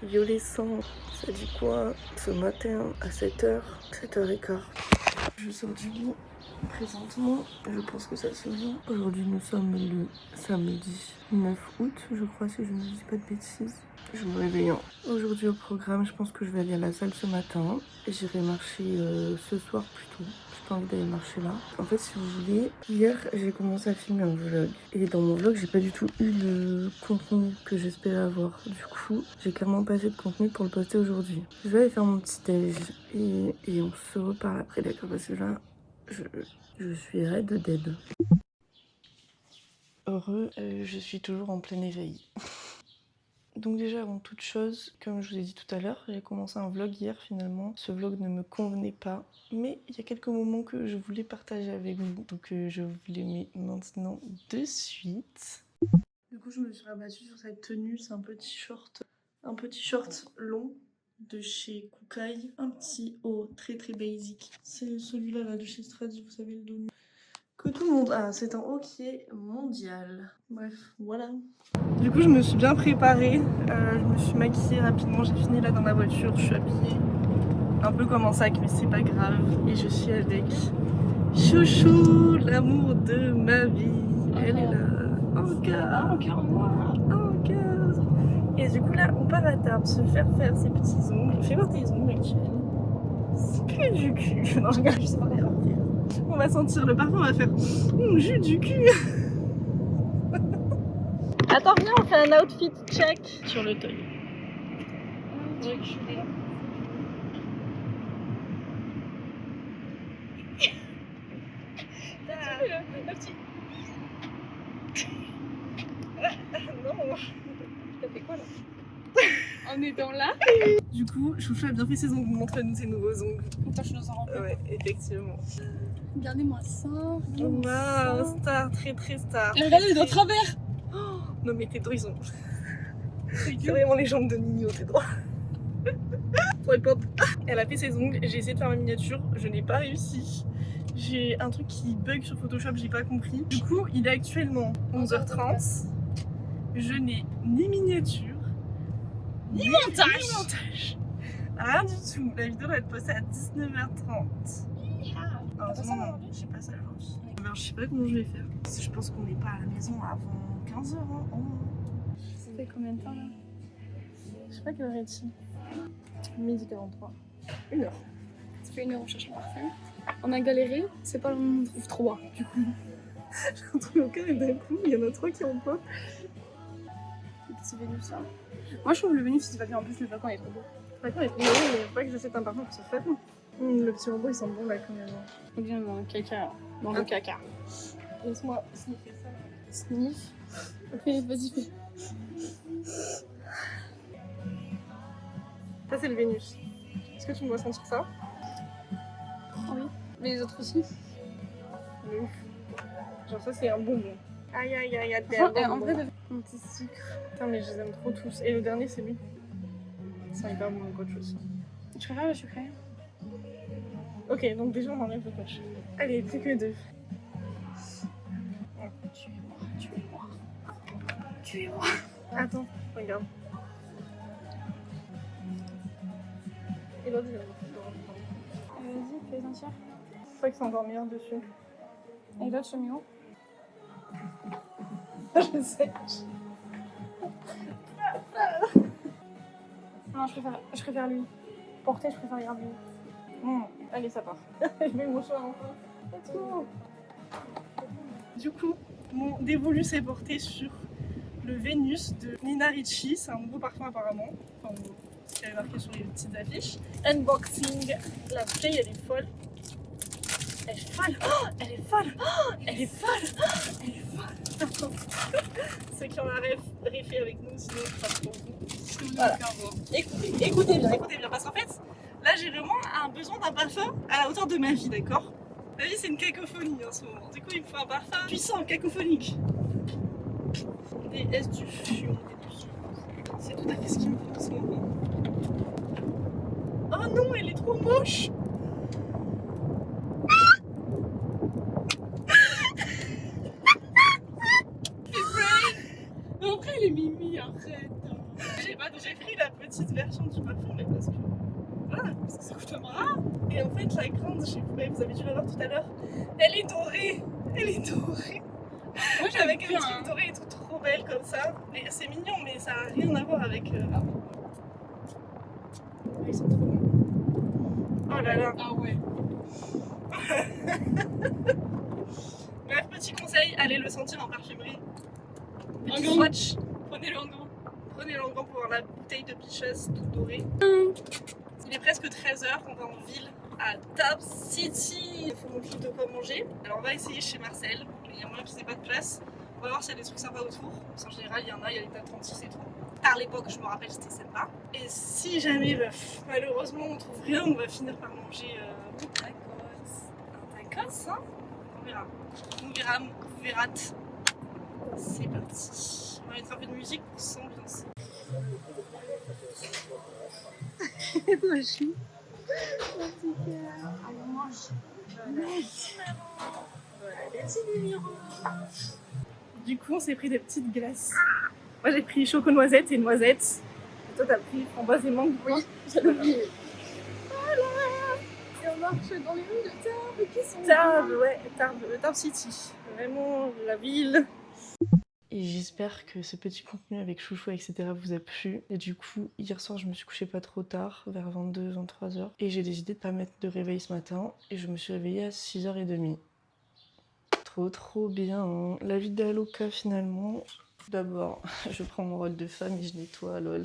Yo les sangs, ça dit quoi? Ce matin à 7h, 7h15. Je sors du lit présentement, je pense que ça se vient. Aujourd'hui nous sommes le samedi 9 août, je crois si je ne dis pas de bêtises. Je me réveille. Aujourd'hui au programme, je pense que je vais aller à la salle ce matin. J'irai marcher ce soir plutôt. J'ai pas envie d'aller marcher là. En fait, si vous voulez, hier j'ai commencé à filmer un vlog. Et dans mon vlog, j'ai pas du tout eu le contenu que j'espérais avoir. Du coup, j'ai clairement pas assez de contenu pour le poster aujourd'hui. Je vais aller faire mon petit déj et on se reparle après, d'accord? Parce que là, je suis raide dead. Heureux, je suis toujours en plein éveil. Donc déjà avant toute chose, comme je vous ai dit tout à l'heure, j'ai commencé un vlog hier finalement. Ce vlog ne me convenait pas, mais il y a quelques moments que je voulais partager avec vous. Donc je vous les mets maintenant de suite. Du coup je me suis rabattue sur cette tenue, c'est un petit short long de chez Kookai. Un petit haut très très basic. C'est celui-là là, de chez Strads, vous savez le dos nu. Que tout le monde a, c'est un haut qui est mondial. Bref, voilà. Du coup, je me suis bien préparée, je me suis maquillée rapidement, j'ai fini là dans ma voiture, je suis habillée un peu comme un sac, mais c'est pas grave. Et je suis avec Chouchou, l'amour de ma vie. Elle est là, encore moi, encore. Et du coup là, on part à table se faire ses petits ongles. Fais voir tes ongles actuels. C'est plus du cul. Non, je sais pas faire. On va sentir le parfum, on va faire jus du cul. Attends, viens, on fait un outfit check sur le toy. Reculer. Le petit. Non. T'as fait quoi là? On est dans là. Du coup, Chouchou a bien fait ses ongles. Montre-nous ses nouveaux ongles. Attends, je nous en rends. Ouais, effectivement. Regardez-moi ça. Waouh, star, très très star. Et regardez, il est de travers. Oh, non mais tes doigts ils sont... C'est vraiment les jambes de Nino, tes doigts. Ouais, pop. Elle a fait ses ongles, j'ai essayé de faire ma miniature, je n'ai pas réussi. J'ai un truc qui bug sur Photoshop, j'ai pas compris. Du coup, il est actuellement 11h30. Je n'ai ni miniature, ni montage. Rien du tout. La vidéo va être postée à 19h30. Heureusement, j'ai pas ça aujourd'hui. Alors, je sais pas comment je vais faire. Je pense qu'on n'est pas à la maison avant 15h. Hein. Ça fait combien de temps là? Je sais pas quelle heure est-il. 12h43. 1h. Ça fait 1h on cherche le parfum. On a galéré, c'est pas le moment, on trouve 3 du coup. J'en trouve aucun et d'un coup, il y en a 3 qui ont pas. Le petit Vénus ça. Moi je trouve le Vénus il va bien, en plus le flacon est trop beau. Le flacon est trop beau, mais faut pas que j'achète un parfum pour ce flacon. Le petit robot il sent bon là quand même. On vient dans le caca. Dans le caca. Laisse-moi sniffer ça. Sniff. Ok, vas-y fais. Ça c'est le Vénus. Est-ce que tu me vois sentir ça? Ah oui. Mais les autres aussi. De ouf. Genre ça c'est un bonbon. Aïe aïe aïe, En vrai, un petit sucre. Putain mais je les aime trop tous. Et le dernier c'est lui. C'est hyper bon le coach aussi. Tu préfères le sucré? Ok, donc déjà on enlève le coach. Allez, plus que 2. Tuez-moi. Attends, regarde. Et l'autre, je vais Vas-y, fais sentir. Je crois que c'est encore meilleur dessus. Et l'autre, je mets où? Je sais. Non, je préfère lui. Porter, je préfère garder lui. Allez, ça part. Je mets mon choix enfin. Let's go. Du coup, mon dévolu s'est porté sur le Vénus de Nina Ricci. C'est un nouveau parfum apparemment. Enfin, ce qui avait marqué sur les petites affiches. Unboxing. La bouteille, elle est folle. Elle est folle. Oh, elle est folle. Oh, elle est folle. Oh, elle est folle. Ceux qui en a réfé avec nous, sinon pas trop. Voilà. Écoutez bien, parce qu'en fait, là j'ai vraiment un besoin d'un parfum à la hauteur de ma vie, d'accord? Ma vie c'est une cacophonie en ce moment, du coup il me faut un parfum puissant, cacophonique. Des S du fion, c'est tout à fait ce qu'il me faut en ce moment. Oh non, elle est trop moche! Mais après elle est mimi, arrête! J'ai pris la petite version du parfum, mais parce que voilà, parce que ça coûte un bras. Et en fait, la grande, je sais pas, vous avez dû la voir tout à l'heure, elle est dorée. Elle est dorée. Moi j'avais Avec un truc doré et tout, trop belle comme ça. Et c'est mignon, mais ça a rien à voir avec. Ils sont trop bons. Oh là là. Ah ouais. Bref, petit conseil, allez le sentir en parfumerie. En Petit grand. swatch. Prenez-le en grand. Prenez-le en grand pour voir la bouteille de Pichas toute dorée. Il est presque 13h, on va en ville à Tab City. Il faut montrer de quoi manger. Alors on va essayer chez Marcel, mais il y a moyen qu'il n'y ait pas de place. On va voir s'il y a des trucs sympas autour. En général, il y en a, il y a les tables 36 et tout. Par l'époque, je me rappelle, c'était sympa. Et si jamais, malheureusement, on trouve rien, on va finir par manger un tacos, hein. On verra. Vous verrate. C'est parti. On va mettre un peu de musique pour s'ambiancer. Moi, je suis. On mange. Du coup, on s'est pris des petites glaces. Moi, j'ai pris choco-noisette et noisette. Et toi, t'as pris framboise et mangue. Oui, j'avais oublié. Et on marche dans les rues de Tarbes qui sont. Tarbes City. Vraiment, la ville. Et j'espère que ce petit contenu avec chouchou, etc. vous a plu. Et du coup, hier soir, je me suis couchée pas trop tard, vers 22-23h. Et j'ai décidé de pas mettre de réveil ce matin. Et je me suis réveillée à 6h30. Trop bien. La vie d'Aloca finalement. D'abord, je prends mon rôle de femme et je nettoie, lol.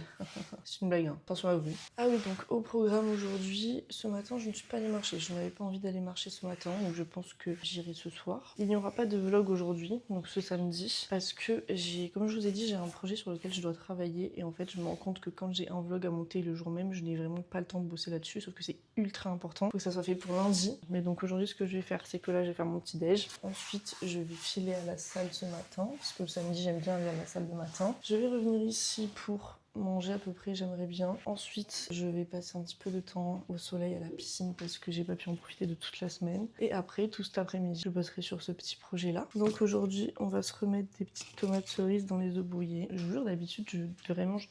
C'est une blague, hein. Attention à vous. Ah oui, donc au programme aujourd'hui, ce matin, je ne suis pas allée marcher. Je n'avais pas envie d'aller marcher ce matin, donc je pense que j'irai ce soir. Il n'y aura pas de vlog aujourd'hui, donc ce samedi, parce que comme je vous ai dit, j'ai un projet sur lequel je dois travailler. Et en fait, je me rends compte que quand j'ai un vlog à monter le jour même, je n'ai vraiment pas le temps de bosser là-dessus, sauf que c'est ultra important. Il faut que ça soit fait pour lundi. Mais donc aujourd'hui, ce que je vais faire, c'est que là, je vais faire mon petit déj. Ensuite, je vais filer à la salle ce matin, parce que le samedi, j'aime bien aller à la salle de matin. Je vais revenir ici pour manger à peu près, j'aimerais bien. Ensuite, je vais passer un petit peu de temps au soleil à la piscine parce que j'ai pas pu en profiter de toute la semaine. Et après, tout cet après-midi, je bosserai sur ce petit projet-là. Donc aujourd'hui, on va se remettre des petites tomates cerises dans les œufs brouillés. Je vous jure, d'habitude, je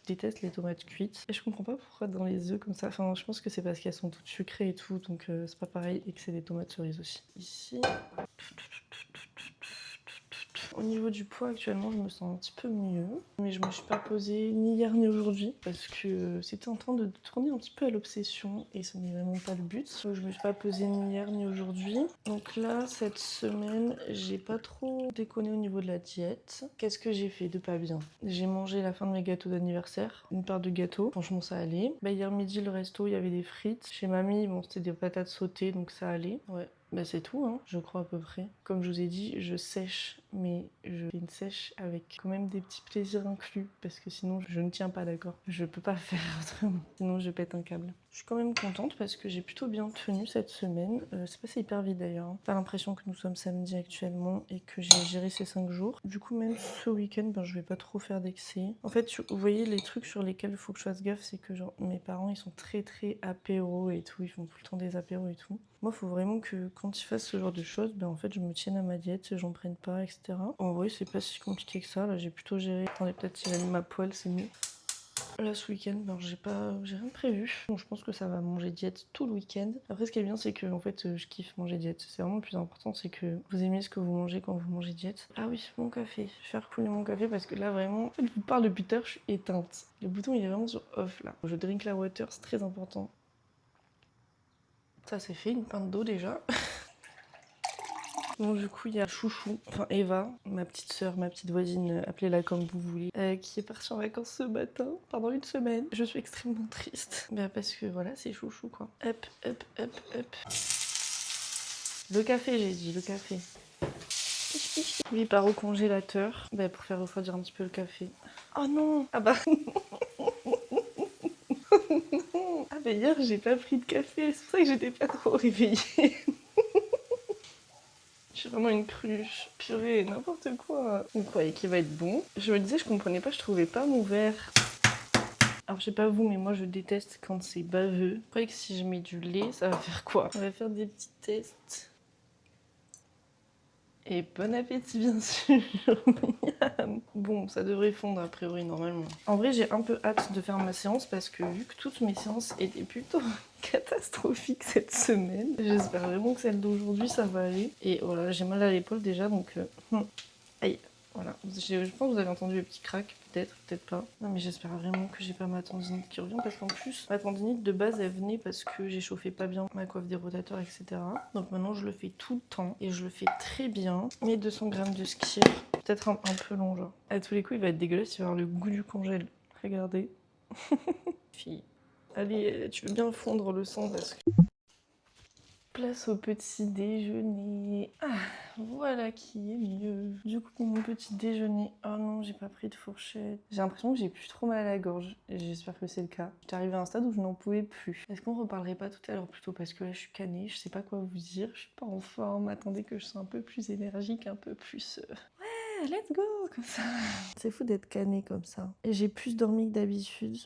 déteste les tomates cuites. Et je comprends pas pourquoi dans les œufs comme ça. Enfin, je pense que c'est parce qu'elles sont toutes sucrées et tout, donc c'est pas pareil. Et que c'est des tomates cerises aussi. Ici... Au niveau du poids, actuellement, je me sens un petit peu mieux. Mais je me suis pas posée ni hier ni aujourd'hui parce que c'était en train de tourner un petit peu à l'obsession et ce n'est vraiment pas le but. Donc je me suis pas posée ni hier ni aujourd'hui. Donc là, cette semaine, j'ai pas trop déconné au niveau de la diète. Qu'est-ce que j'ai fait de pas bien? J'ai mangé la fin de mes gâteaux d'anniversaire, une part de gâteau. Franchement, ça allait. Hier midi, le resto, il y avait des frites. Chez mamie, bon, c'était des patates sautées, donc ça allait. Ouais. C'est tout, hein, je crois à peu près. Comme je vous ai dit, je sèche, mais je fais une sèche avec quand même des petits plaisirs inclus, parce que sinon je ne tiens pas, d'accord. Je peux pas faire autrement, sinon je pète un câble. Je suis quand même contente parce que j'ai plutôt bien tenu cette semaine. C'est passé hyper vite d'ailleurs. Hein. T'as l'impression que nous sommes samedi actuellement et que j'ai géré ces 5 jours. Du coup, même ce week-end, je vais pas trop faire d'excès. En fait, vous voyez, les trucs sur lesquels il faut que je fasse gaffe, c'est que genre mes parents, ils sont très apéro et tout. Ils font tout le temps des apéros et tout. Moi, il faut vraiment que quand ils fassent ce genre de choses, en fait, je me tienne à ma diète, j'en prenne pas, etc. En vrai, c'est pas si compliqué que ça. Là, j'ai plutôt géré. Attendez, peut-être si j'allume ma poêle, c'est mieux. Là, ce week-end, j'ai rien prévu. Donc, je pense que ça va manger diète tout le week-end. Après, ce qui est bien, c'est que en fait, je kiffe manger diète. C'est vraiment le plus important, c'est que vous aimez ce que vous mangez quand vous mangez diète. Ah oui, mon café. Je vais faire couler mon café parce que là, vraiment, en fait, je vous parle depuis tout à l'heure, je suis éteinte. Le bouton, il est vraiment sur off là. Je drink la water, c'est très important. Ça, c'est fait, une pinte d'eau déjà. Bon, du coup, il y a Chouchou, enfin Eva, ma petite sœur, ma petite voisine, appelez-la comme vous voulez, qui est partie en vacances ce matin, pendant une semaine. Je suis extrêmement triste. Parce que voilà, c'est Chouchou quoi. Hop. Le café, j'ai dit, le café. Lui, il part au congélateur, pour faire refroidir un petit peu le café. Oh non! Ah bah... Ah hier, j'ai pas pris de café, c'est pour ça que j'étais pas trop réveillée. Je suis vraiment une cruche, purée, n'importe quoi. Vous croyez qu'il va être bon? Je me disais, je comprenais pas, je trouvais pas mon verre. Alors je sais pas vous, mais moi je déteste quand c'est baveux. Vous croyez que si je mets du lait, ça va faire quoi? On va faire des petits tests. Et bon appétit bien sûr. Bon, ça devrait fondre a priori normalement. En vrai, j'ai un peu hâte de faire ma séance parce que vu que toutes mes séances étaient plutôt catastrophiques cette semaine, j'espère vraiment que celle d'aujourd'hui ça va aller. Et voilà, j'ai mal à l'épaule déjà donc... Aïe. Voilà, je pense que vous avez entendu le petit crack, peut-être, peut-être pas. Non mais j'espère vraiment que j'ai pas ma tendinite qui revient parce qu'en plus, ma tendinite de base elle venait parce que j'ai chauffé pas bien ma coiffe des rotateurs, etc. Donc maintenant je le fais tout le temps et je le fais très bien. Mes 200 grammes de skir, peut-être un peu long genre. À tous les coups il va être dégueulasse, il va avoir le goût du congèle. Regardez. Fille. Allez, tu veux bien fondre le sang parce que... Place au petit déjeuner. Ah, voilà qui est mieux. Du coup, pour mon petit déjeuner, oh non, j'ai pas pris de fourchette. J'ai l'impression que j'ai plus trop mal à la gorge. J'espère que c'est le cas. J'étais arrivée à un stade où je n'en pouvais plus. Est-ce qu'on reparlerait pas tout à l'heure plutôt parce que là, je suis canée, je sais pas quoi vous dire, je suis pas en forme. Attendez que je sois un peu plus énergique, un peu plus... Ouais, let's go, comme ça. C'est fou d'être canée comme ça. Et j'ai plus dormi que d'habitude.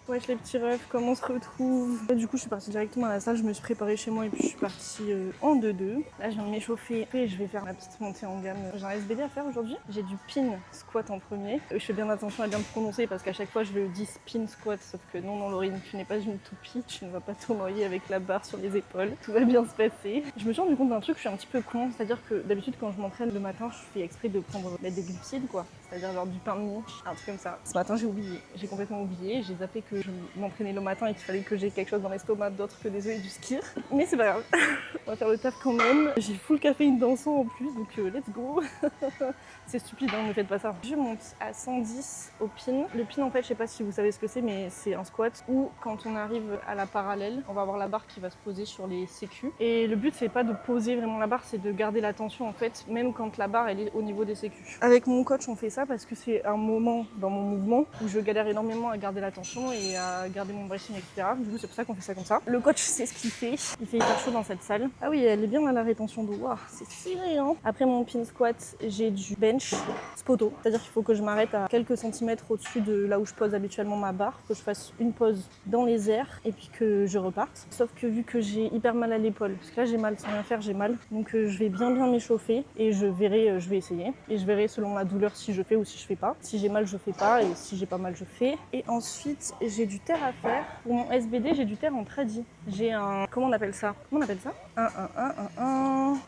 Wesh les petits refs, comment on se retrouve? Du coup je suis partie directement à la salle, je me suis préparée chez moi et puis je suis partie en 2-2. Là je viens de m'échauffer et je vais faire ma petite montée en gamme. J'ai un SBD à faire aujourd'hui. J'ai du pin squat en premier. Je fais bien attention à bien me prononcer parce qu'à chaque fois je le dis spin squat, sauf que non Laurine, tu n'es pas une toupie, tu ne vas pas te noyer avec la barre sur les épaules. Tout va bien se passer. Je me suis rendu compte d'un truc, je suis un petit peu con, c'est-à-dire que d'habitude quand je m'entraîne le matin, je fais exprès de prendre des glucides quoi. C'est-à-dire genre du pain de mie, un truc comme ça. Ce matin j'ai oublié, j'ai complètement oublié, j'ai zappé que je m'entraînais le matin et qu'il fallait que j'ai quelque chose dans l'estomac d'autre que des œufs et du skir. Mais c'est pas grave, on va faire le taf quand même. J'ai full caféine dans le sang en plus, donc let's go. C'est stupide, hein, ne faites pas ça. Je monte à 110 au pin. Le pin en fait, je sais pas si vous savez ce que c'est, mais c'est un squat où quand on arrive à la parallèle, on va avoir la barre qui va se poser sur les sécu. Et le but c'est pas de poser vraiment la barre, c'est de garder la tension en fait, même quand la barre elle est au niveau des sécu. Avec mon coach on fait ça parce que c'est un moment dans mon mouvement où je galère énormément à garder la tension et à garder mon bracing, etc. Du coup c'est pour ça qu'on fait ça comme ça. Le coach sait ce qu'il fait, il fait hyper chaud dans cette salle. Ah oui, elle est bien à la rétention d'eau, wow, c'est serré hein. Après mon pin squat, j'ai du bench spoto, c'est-à-dire qu'il faut que je m'arrête à quelques centimètres au-dessus de là où je pose habituellement ma barre, que je fasse une pause dans les airs et puis que je reparte. Sauf que vu que j'ai hyper mal à l'épaule, parce que là j'ai mal sans rien faire, j'ai mal, donc je vais bien m'échauffer et je verrai, je vais essayer et je verrai selon la douleur si je fais ou si je fais pas. Si j'ai mal je fais pas et si j'ai pas mal je fais. Et ensuite j'ai du terre à faire. Pour mon SBD j'ai du terre en tradi. J'ai un, comment on appelle ça?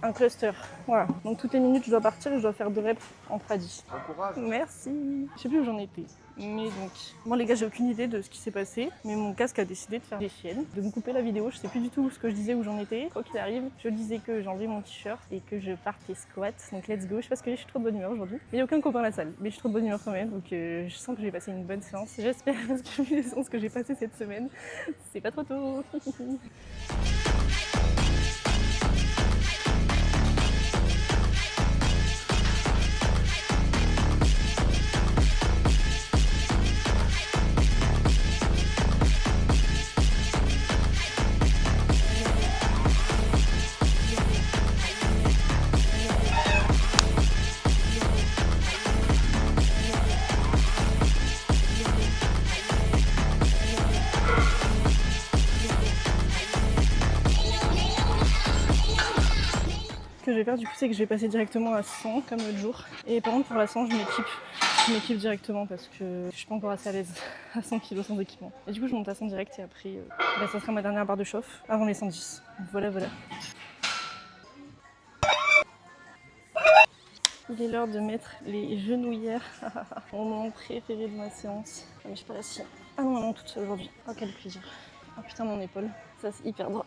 Un cluster. Voilà. Donc toutes les minutes je dois partir et je dois faire 2 reps en tradi. Bon courage. Merci. Je sais plus où j'en étais. Mais donc, moi les gars j'ai aucune idée de ce qui s'est passé, mais mon casque a décidé de faire des chiennes, de me couper la vidéo, je sais plus du tout ce que je disais, où j'en étais. Quoi qu'il arrive, je disais que j'enlevais mon t-shirt et que je partais squat, donc let's go. Je sais pas ce que je suis trop de bonne humeur aujourd'hui, mais il n'y a aucun copain à la salle, mais je suis trop de bonne humeur quand même, donc je sens que j'ai passé une bonne séance, j'espère, parce que vu les séances que j'ai passées cette semaine, c'est pas trop tôt. Ce que je vais faire du coup c'est que je vais passer directement à 100 comme l'autre jour. Et par contre pour la 100 je m'équipe directement parce que je suis pas encore assez à l'aise à 100 kg sans équipement. Et du coup je monte à 100 direct et après ça sera ma dernière barre de chauffe avant les 110. Voilà. Il est l'heure de mettre les genouillères. Mon moment préféré de ma séance. Ah mais je suis pas assise. Ah non, toute seule aujourd'hui. Oh quel plaisir. Oh putain mon épaule. Ça c'est hyper droit.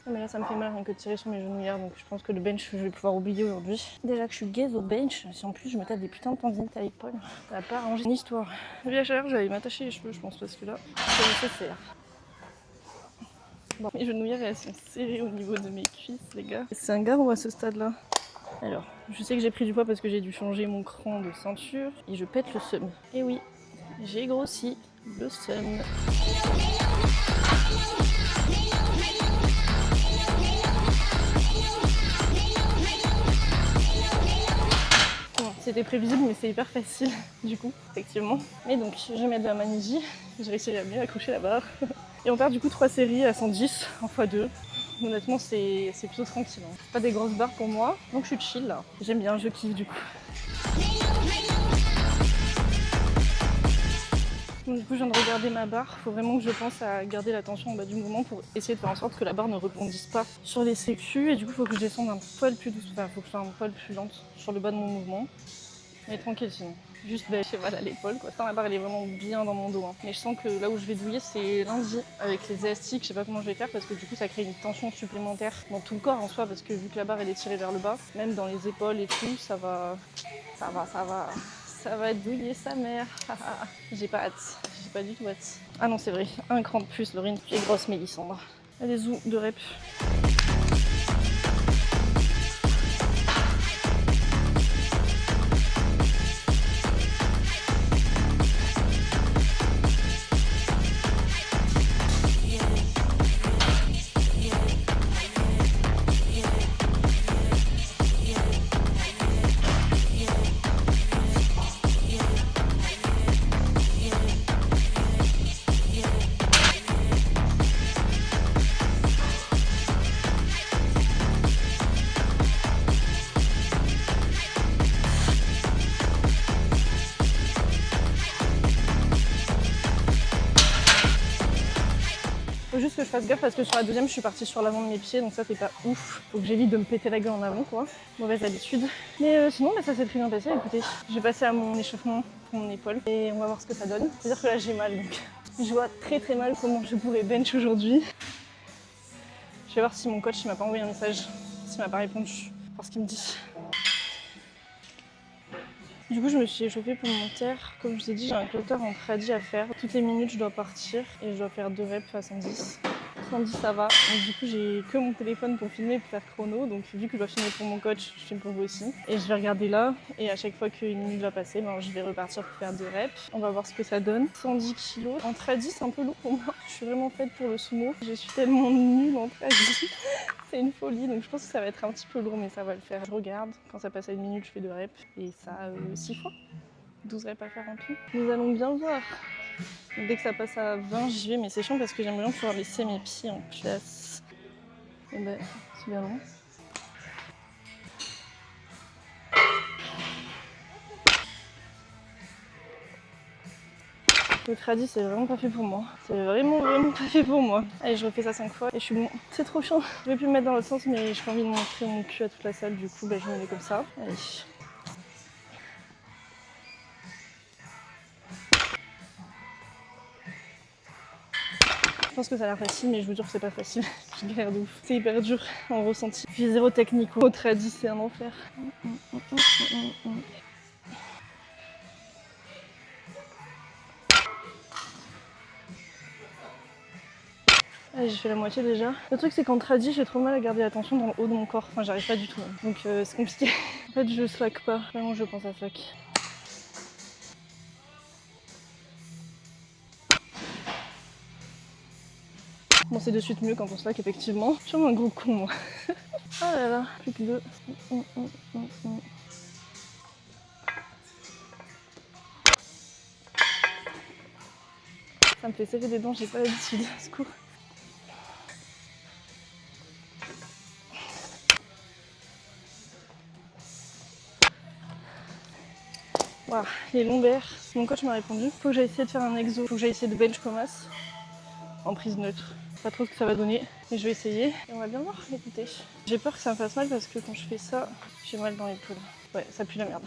Ah mais là ça me fait mal rien que de tirer sur mes genouillères, donc je pense que le bench je vais pouvoir oublier aujourd'hui. Déjà que je suis gaze au bench, si en plus je me tape des putains de tendinites à l'épaule, ça va pas arranger une histoire. VHR, je vais aller m'attacher les cheveux je pense parce que là c'est nécessaire. Bon, mes genouillères elles sont serrées au niveau de mes cuisses les gars. C'est un garrot à ce stade là. Alors, je sais que j'ai pris du poids parce que j'ai dû changer mon cran de ceinture et je pète le seum. Et oui, j'ai grossi le seum. C'était prévisible mais c'est hyper facile du coup, effectivement. Mais donc je vais mettre de la magnésie, j'ai réussi à mieux accrocher la barre. Et on perd du coup 3 séries à 110 en x2. Honnêtement, c'est plutôt tranquille. Hein. C'est pas des grosses barres pour moi, donc je suis chill là. J'aime bien, je kiffe du coup. Donc, du coup, je viens de regarder ma barre. Faut vraiment que je pense à garder la tension en bas du mouvement pour essayer de faire en sorte que la barre ne rebondisse pas sur les sécus. Et du coup, il faut que je descende un poil plus douce. Enfin, faut que je sois un poil plus lente sur le bas de mon mouvement. Mais tranquille sinon. Juste, j'ai mal à l'épaule quoi. La barre elle est vraiment bien dans mon dos. Hein. Mais je sens que là où je vais douiller, c'est lundi avec les élastiques. Je sais pas comment je vais faire parce que du coup, ça crée une tension supplémentaire dans tout le corps en soi. Parce que vu que la barre elle est tirée vers le bas, même dans les épaules et tout, ça va être douillé sa mère. J'ai pas hâte. J'ai pas du tout hâte. Ah non, c'est vrai. Un cran de plus, Laurine. Tu es grosse, Mélissandre. Allez, où de rep. Faut juste que je fasse gaffe parce que sur la deuxième, je suis partie sur l'avant de mes pieds, donc ça c'est pas ouf. Faut que j'évite de me péter la gueule en avant, quoi. Mauvaise habitude. Mais sinon, ça s'est très bien passé. Écoutez, j'ai passé à mon échauffement pour mon épaule et on va voir ce que ça donne. C'est-à-dire que là, j'ai mal, donc je vois très mal comment je pourrais bench aujourd'hui. Je vais voir si mon coach il m'a pas envoyé un message, s'il m'a pas répondu, voir ce qu'il me dit. Du coup, je me suis échauffée pour mon terre. Comme je vous ai dit, j'ai un clotter en tradi à faire. Toutes les minutes, je dois partir et je dois faire 2 reps à 110. 110, ça va. Donc, du coup, j'ai que mon téléphone pour filmer et pour faire chrono. Donc, vu que je dois filmer pour mon coach, je filme pour vous aussi. Et je vais regarder là. Et à chaque fois qu'une minute va passer, je vais repartir pour faire 2 reps. On va voir ce que ça donne. 110 kg. En tradi, c'est un peu lourd pour moi. Je suis vraiment faite pour le sumo. Je suis tellement nulle en tradi. C'est une folie, donc je pense que ça va être un petit peu lourd, mais ça va le faire. Je regarde, quand ça passe à 1 minute, je fais 2 reps, et ça 6 fois. 12 reps à faire en tout. Nous allons bien voir. Donc, dès que ça passe à 20, j'y vais, mais c'est chiant parce que j'aimerais bien pouvoir laisser mes pieds en place. Et c'est bien long. Le tradi, c'est vraiment pas fait pour moi. C'est vraiment pas fait pour moi. Allez, je refais ça 5 fois et je suis bon. C'est trop chiant. Je vais plus me mettre dans l'autre sens, mais j'ai pas envie de montrer mon cul à toute la salle. Du coup, je me mets comme ça. Allez. Je pense que ça a l'air facile, mais je vous jure que c'est pas facile. Je galère de ouf. C'est hyper dur en ressenti. J'ai zéro technique. Au tradi, c'est un enfer. Allez, j'ai fait la moitié déjà. Le truc, c'est qu'en tradi, j'ai trop mal à garder la tension dans le haut de mon corps. Enfin, j'arrive pas du tout. Donc, c'est compliqué. En fait, je slack pas. Vraiment, je pense à slack. Bon, c'est de suite mieux quand on slack, effectivement. Je suis vraiment un gros con, moi. Ah là là, plus que 2. Ça me fait serrer des dents, j'ai pas l'habitude. Secours. Wow, les lombaires. Mon coach m'a répondu. Faut que j'aille essayer de faire un exo. Faut que j'aille essayer de bench commas en prise neutre. Pas trop ce que ça va donner, mais je vais essayer. Et on va bien voir, écoutez. J'ai peur que ça me fasse mal parce que quand je fais ça, j'ai mal dans l'épaule. Ouais, ça pue la merde.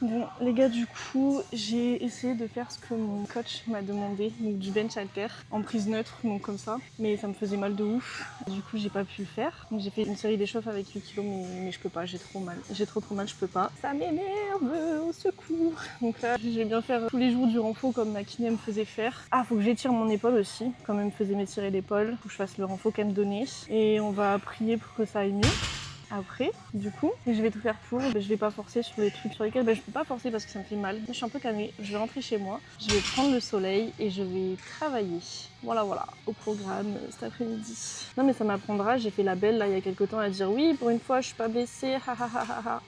Bon, les gars, du coup, j'ai essayé de faire ce que mon coach m'a demandé, donc du bench halter en prise neutre, donc comme ça, mais ça me faisait mal de ouf. Du coup, j'ai pas pu le faire. Donc j'ai fait une série d'échauffes avec 8 kg, mais je peux pas, j'ai trop mal. J'ai trop mal, je peux pas. Ça m'énerve, au secours. Donc là, je vais bien faire tous les jours du renfort comme ma kiné me faisait faire. Ah, faut que j'étire mon épaule aussi, comme elle me faisait m'étirer l'épaule. Faut que je fasse le renfort qu'elle me donnait. Et on va prier pour que ça aille mieux. Après, du coup, je vais tout faire pour, je vais pas forcer sur les trucs sur lesquels je peux pas forcer parce que ça me fait mal. Je suis un peu calmée, je vais rentrer chez moi, je vais prendre le soleil et je vais travailler. Voilà, au programme cet après-midi. Non mais ça m'apprendra, j'ai fait la belle là il y a quelques temps à dire oui, pour une fois je suis pas blessée, ha ha ha ha ha.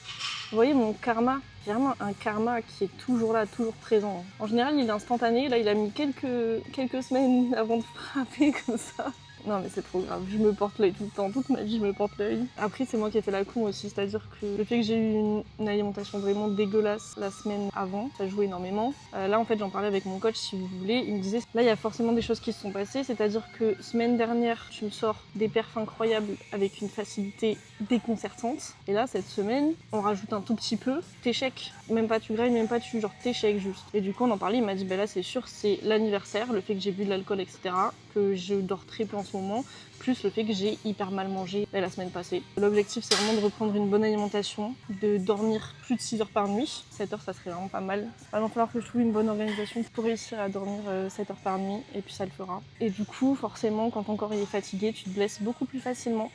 Vous voyez mon karma, j'ai vraiment un karma qui est toujours là, toujours présent. En général, il est instantané. Là, il a mis quelques semaines avant de frapper comme ça. Non mais c'est trop grave, je me porte l'œil tout le temps, toute ma vie je me porte l'œil. Après c'est moi qui ai fait la con aussi, c'est-à-dire que le fait que j'ai eu une alimentation vraiment dégueulasse la semaine avant, ça joue énormément. Là en fait j'en parlais avec mon coach si vous voulez, il me disait là il y a forcément des choses qui se sont passées, c'est-à-dire que semaine dernière tu me sors des perfs incroyables avec une facilité déconcertante, et là cette semaine on rajoute un tout petit peu, t'échecs, même pas tu grailles, même pas tu genre t'échecs juste. Et du coup on en parlait, il m'a dit bah là c'est sûr c'est l'anniversaire, le fait que j'ai bu de l'alcool etc, que je dors très peu en ce moment, plus le fait que j'ai hyper mal mangé la semaine passée. L'objectif c'est vraiment de reprendre une bonne alimentation, de dormir plus de 6 heures par nuit. 7 heures ça serait vraiment pas mal. Il va falloir que je trouve une bonne organisation pour réussir à dormir 7 heures par nuit, et puis ça le fera. Et du coup forcément quand ton corps il est fatigué, tu te blesses beaucoup plus facilement.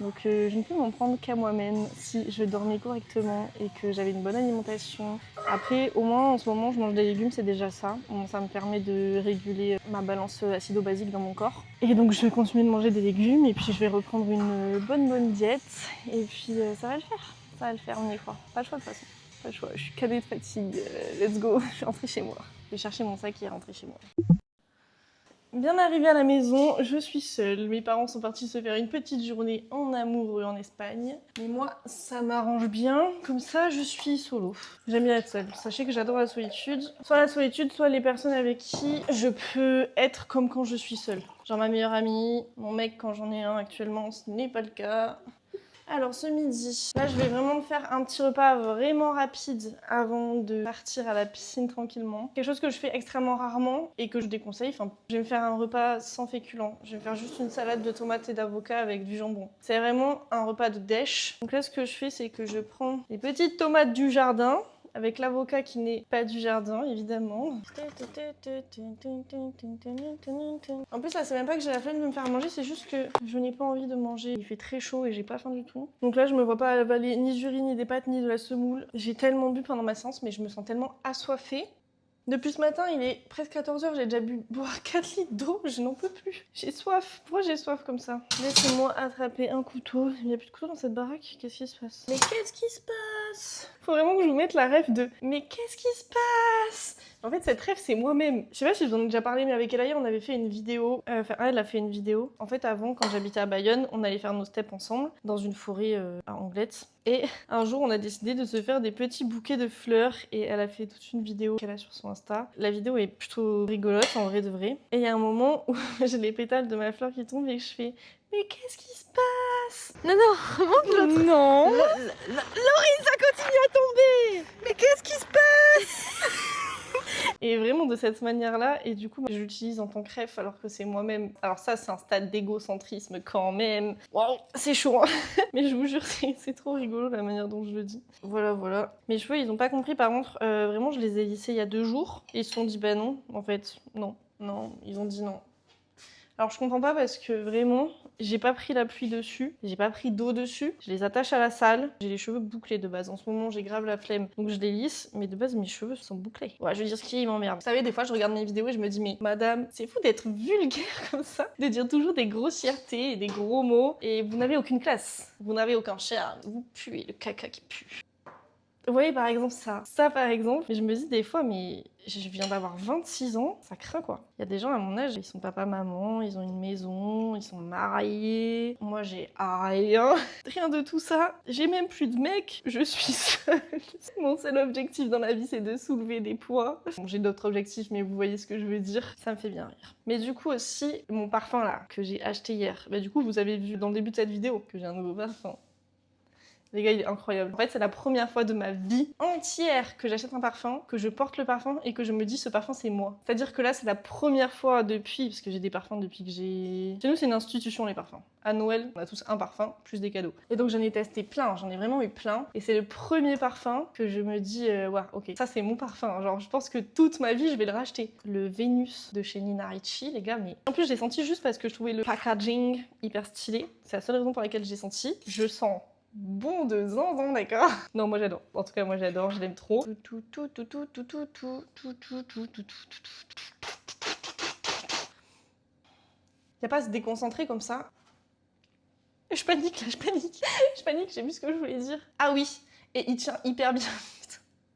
Donc je ne peux m'en prendre qu'à moi-même si je dormais correctement et que j'avais une bonne alimentation. Après, au moins en ce moment, je mange des légumes, c'est déjà ça. Bon, ça me permet de réguler ma balance acido-basique dans mon corps. Et donc je vais continuer de manger des légumes et puis je vais reprendre une bonne diète. Et puis ça va le faire. Ça va le faire, on y croit. Pas le choix de toute façon. Pas le choix. Je suis cadée de fatigue. Let's go. Je suis rentrée chez moi. Je vais chercher mon sac et rentrer chez moi. Bien arrivée à la maison, je suis seule. Mes parents sont partis se faire une petite journée en amoureux en Espagne. Mais moi, ça m'arrange bien. Comme ça, je suis solo. J'aime bien être seule. Sachez que j'adore la solitude. Soit la solitude, soit les personnes avec qui je peux être comme quand je suis seule. Genre ma meilleure amie, mon mec quand j'en ai un actuellement, ce n'est pas le cas. Alors ce midi, là je vais vraiment me faire un petit repas vraiment rapide avant de partir à la piscine tranquillement. Quelque chose que je fais extrêmement rarement et que je déconseille. Enfin, je vais me faire un repas sans féculents. Je vais me faire juste une salade de tomates et d'avocat avec du jambon. C'est vraiment un repas de dèche. Donc là ce que je fais c'est que je prends les petites tomates du jardin, avec l'avocat qui n'est pas du jardin, évidemment. En plus, là, c'est même pas que j'ai la flemme de me faire manger, c'est juste que je n'ai pas envie de manger. Il fait très chaud et j'ai pas faim du tout. Donc là, je me vois pas avaler ni du riz, ni des pâtes, ni de la semoule. J'ai tellement bu pendant ma séance, mais je me sens tellement assoiffée. Depuis ce matin, il est presque 14 h, j'ai déjà bu boire 4 litres d'eau, je n'en peux plus. J'ai soif. Pourquoi j'ai soif comme ça? Laissez-moi attraper un couteau. Il n'y a plus de couteau dans cette baraque, qu'est-ce qui se passe? Mais qu'est-ce qui se passe? Faut vraiment que je vous mette la ref de mais qu'est-ce qui se passe? En fait, cette ref, c'est moi-même. Je sais pas si je vous en ai déjà parlé, mais avec Elaya, on avait fait une vidéo. Elle a fait une vidéo. En fait, avant, quand j'habitais à Bayonne, on allait faire nos steps ensemble dans une forêt à Anglette. Et un jour, on a décidé de se faire des petits bouquets de fleurs et elle a fait toute une vidéo qu'elle a sur son Insta. La vidéo est plutôt rigolote, en vrai de vrai. Et il y a un moment où j'ai les pétales de ma fleur qui tombent et je fais « Mais qu'est-ce qui se passe ?» Non, remonte l'autre. Non. Laurie, ça continue à tomber. Mais qu'est-ce qui se passe? Et vraiment de cette manière-là, et du coup, je l'utilise en tant que ref alors que c'est moi-même. Alors ça, c'est un stade d'égocentrisme quand même. Waouh, c'est chaud, hein. Mais je vous jure, c'est trop rigolo la manière dont je le dis. Voilà. Mes cheveux, ils ont pas compris. Par contre, vraiment, je les ai lissés il y a 2 jours. Et ils se sont dit, bah non, en fait, non. Ils ont dit non. Alors je comprends pas parce que vraiment, j'ai pas pris la pluie dessus, j'ai pas pris d'eau dessus, je les attache à la salle, j'ai les cheveux bouclés de base. En ce moment, j'ai grave la flemme, donc je les lisse, mais de base, mes cheveux sont bouclés. Ouais, je veux dire, ce qui m'emmerde. Vous savez, des fois, je regarde mes vidéos et je me dis, mais madame, c'est fou d'être vulgaire comme ça, de dire toujours des grossièretés et des gros mots, et vous n'avez aucune classe, vous n'avez aucun charme, vous puez le caca qui pue. Vous voyez par exemple ça par exemple, je me dis des fois mais je viens d'avoir 26 ans, ça craint quoi. Il y a des gens à mon âge, ils sont papa-maman, ils ont une maison, ils sont mariés, moi j'ai rien de tout ça, j'ai même plus de mec, je suis seule. Mon seul objectif dans la vie c'est de soulever des poids. Bon, j'ai d'autres objectifs mais vous voyez ce que je veux dire, ça me fait bien rire. Mais du coup aussi, mon parfum là, que j'ai acheté hier, bah du coup vous avez vu dans le début de cette vidéo que j'ai un nouveau parfum. Les gars, il est incroyable. En fait, c'est la première fois de ma vie entière que j'achète un parfum, que je porte le parfum et que je me dis ce parfum c'est moi. C'est-à-dire que là, c'est la première fois depuis, parce que j'ai des parfums depuis que j'ai... Chez nous, c'est une institution les parfums. À Noël, on a tous un parfum, plus des cadeaux. Et donc j'en ai testé plein, j'en ai vraiment eu plein. Et c'est le premier parfum que je me dis, ouais, ok, ça c'est mon parfum. Genre, je pense que toute ma vie, je vais le racheter. Le Vénus de chez Nina Ricci, les gars, mais... En plus, j'ai senti juste parce que je trouvais le packaging hyper stylé. C'est la seule raison pour laquelle j'ai senti. Je sens bon de zinzin, d'accord? Non, moi j'adore. En tout cas, moi j'adore, je l'aime trop. Y'a pas à se déconcentrer comme ça. Je panique là, je panique, j'ai vu ce que je voulais dire. Ah oui, Et il tient hyper bien.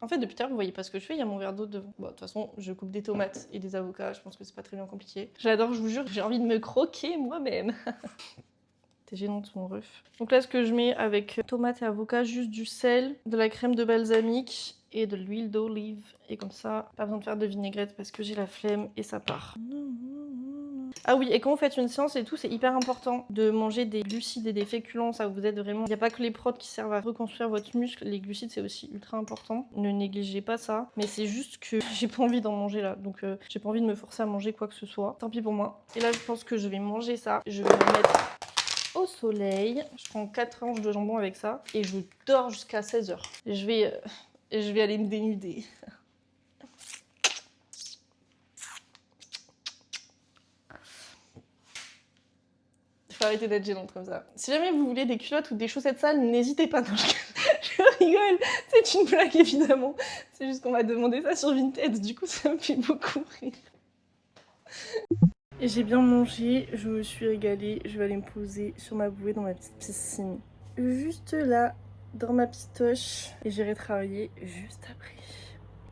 En fait, depuis tout à l'heure, vous voyez pas ce que je fais, il y a mon verre d'eau devant. Bon, de toute façon, je coupe des tomates et des avocats, je pense que c'est pas très bien compliqué. J'adore, je vous jure, j'ai envie de me croquer moi-même. T'es gênante, mon ref. Donc là, ce que je mets avec tomates et avocats, juste du sel, de la crème de balsamique et de l'huile d'olive. Et comme ça, pas besoin de faire de vinaigrette parce que j'ai la flemme et ça part. Ah oui, et quand vous faites une séance et tout, c'est hyper important de manger des glucides et des féculents, ça vous aide vraiment. Il n'y a pas que les prods qui servent à reconstruire votre muscle, les glucides c'est aussi ultra important. Ne négligez pas ça, mais c'est juste que j'ai pas envie d'en manger là, donc j'ai pas envie de me forcer à manger quoi que ce soit. Tant pis pour moi. Et là, je pense que je vais manger ça, je vais le mettre au soleil. Je prends 4 tranches de jambon avec ça et je dors jusqu'à 16h. Je vais aller me dénuder. Faut arrêter d'être gênante comme ça. Si jamais vous voulez des culottes ou des chaussettes sales, n'hésitez pas. Non, je rigole, c'est une blague évidemment. C'est juste qu'on m'a demandé ça sur Vinted, du coup ça me fait beaucoup rire. Et j'ai bien mangé, je me suis régalée, je vais aller me poser sur ma bouée dans ma petite piscine. Juste là, dans ma pistoche, et j'irai travailler juste après.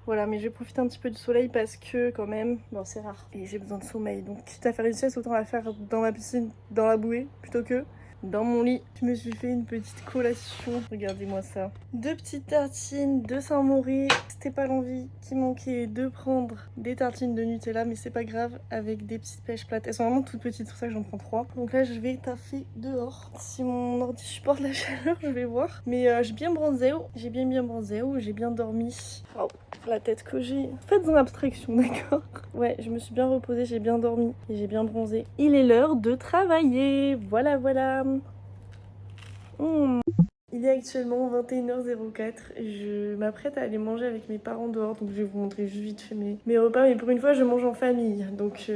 Voilà, mais je vais profiter un petit peu du soleil parce que quand même, bon c'est rare, et j'ai besoin de sommeil. Donc quitte à faire une sieste, autant la faire dans ma piscine, dans la bouée, plutôt que dans mon lit. Je me suis fait une petite collation, regardez-moi ça. 2 petites tartines de Saint-Maurice. C'était pas l'envie qui manquait de prendre des tartines de Nutella, mais c'est pas grave, avec des petites pêches plates. Elles sont vraiment toutes petites, c'est pour ça que j'en prends 3. Donc là, je vais taffer dehors. Si mon ordi supporte la chaleur, je vais voir. Mais j'ai bien bronzé, j'ai bien bronzé, j'ai bien dormi. Wow. La tête que j'ai. Faites en abstraction, d'accord? Ouais, je me suis bien reposée, j'ai bien dormi et j'ai bien bronzé. Il est l'heure de travailler. Voilà, voilà. Il est actuellement 21h04. Je m'apprête à aller manger avec mes parents dehors, donc je vais vous montrer juste vite fait mes repas. Mais pour une fois, je mange en famille, donc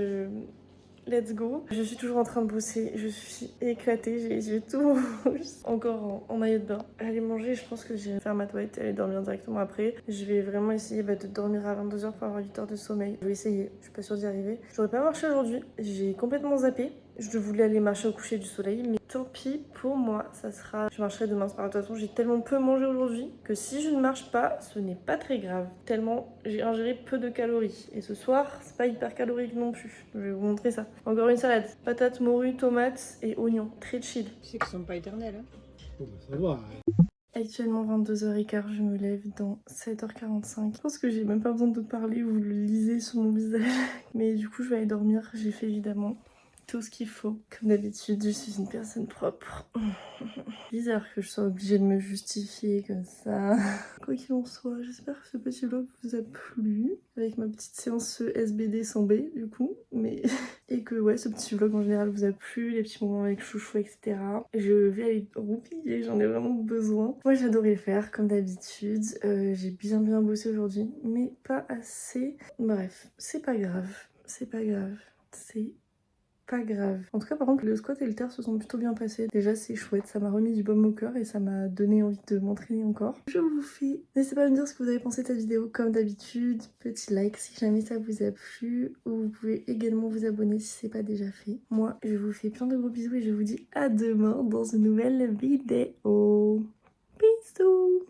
let's go. Je suis toujours en train de bosser, je suis éclatée, j'ai les yeux tout rouges, encore en maillot de bain. Aller manger, je pense que je vais faire ma toilette et aller dormir directement après. Je vais vraiment essayer de dormir à 22h pour avoir 8 heures de sommeil. Je vais essayer, je suis pas sûre d'y arriver. J'aurais pas marché aujourd'hui, j'ai complètement zappé. Je voulais aller marcher au coucher du soleil, mais tant pis pour moi, ça sera... Je marcherai demain soir. De toute façon, j'ai tellement peu mangé aujourd'hui que si je ne marche pas, ce n'est pas très grave. Tellement j'ai ingéré peu de calories. Et ce soir, c'est pas hyper calorique non plus. Je vais vous montrer ça. Encore une salade. Patates, morue, tomates et oignons. Très chill. Tu sais qu'ils sont pas éternels, hein. Bon, bah, ça va. Actuellement 22h15, je me lève dans 7h45. Je pense que j'ai même pas besoin de parler, vous le lisez sur mon visage. Mais du coup, je vais aller dormir. J'ai fait évidemment tout ce qu'il faut. Comme d'habitude, je suis une personne propre. Bizarre que je sois obligée de me justifier comme ça. Quoi qu'il en soit, j'espère que ce petit vlog vous a plu. Avec ma petite séance SBD sans B du coup. Mais... Et que ouais, ce petit vlog en général vous a plu. Les petits moments avec chouchou, etc. Je vais aller roupiller, j'en ai vraiment besoin. Moi j'ai adoré le faire comme d'habitude. J'ai bien bossé aujourd'hui. Mais pas assez. Bref, c'est pas grave. C'est pas grave. C'est pas grave. En tout cas, par contre, le squat et le terre se sont plutôt bien passés. Déjà, c'est chouette. Ça m'a remis du baume au cœur et ça m'a donné envie de m'entraîner encore. Je vous fais... N'hésitez pas à me dire ce que vous avez pensé de cette vidéo comme d'habitude. Petit like si jamais ça vous a plu. Ou vous pouvez également vous abonner si c'est pas déjà fait. Moi, je vous fais plein de gros bisous et je vous dis à demain dans une nouvelle vidéo. Bisous!